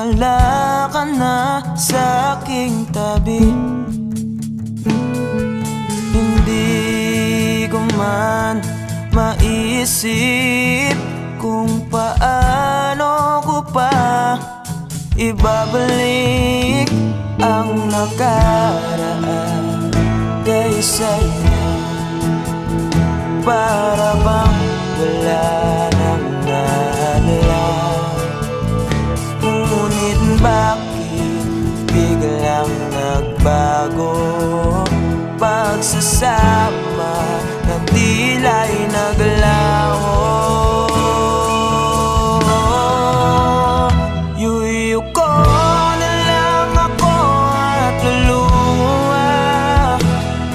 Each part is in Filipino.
wala ka na sa aking tabi. Hindi ko man maisip kung paano ko pa ibabalik ang nakaraan kay sa'yo. Para bang wala nang nahalal, ngunit bakit biglang nagbago? Pagsasama na tila'y naglaho. Yuyu ko na lang ako at luluha,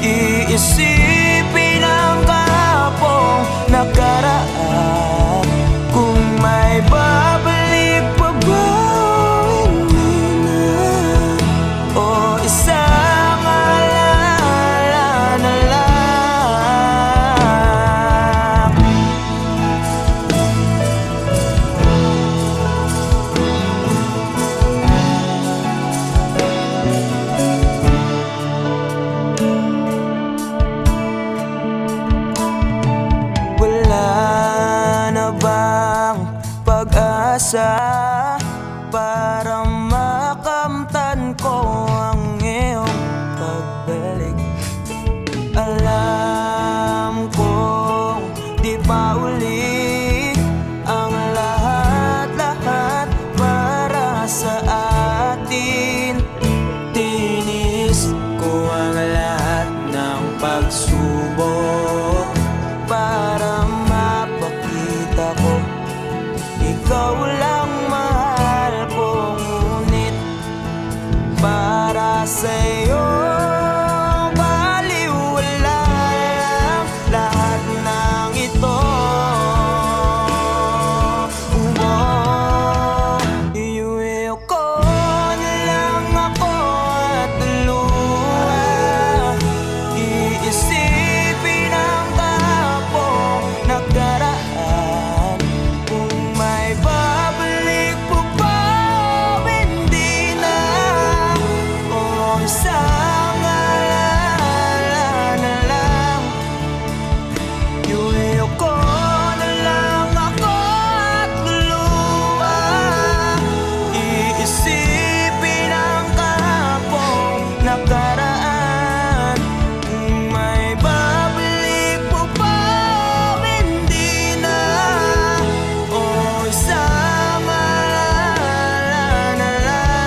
iisipin ang kahapong nakaraan. Kung may babalik pa ba, hindi na, o isang alaala na lang. Wala na bang pag-asa para makamtan ko ang iyong pagbalik? Alam kong di pa uli ang lahat-lahat para sa atin. Tinis ko ang lahat ng pagsubok para mapakita ko ikaw lang mahal ko. Ngunit para sa'yo baliwala lang lahat ng ito. Iuwi ko na lang ako at luha, iisipin ang kahapong nakaraan. Kung may babalik po ba, hindi na, o isang alaala na lang. Iuwi ko na lang ako at luluha, iisipin ang kahapong nakaraan. Kung may babalik po ba, hindi na, o isang alaala na lang.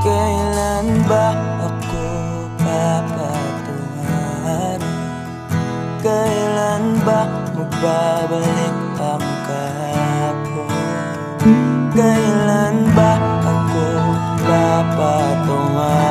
Kailan ba ako papatungan? Kailan ba magbabalik ang kahapon? Kailan ba ako papatungan?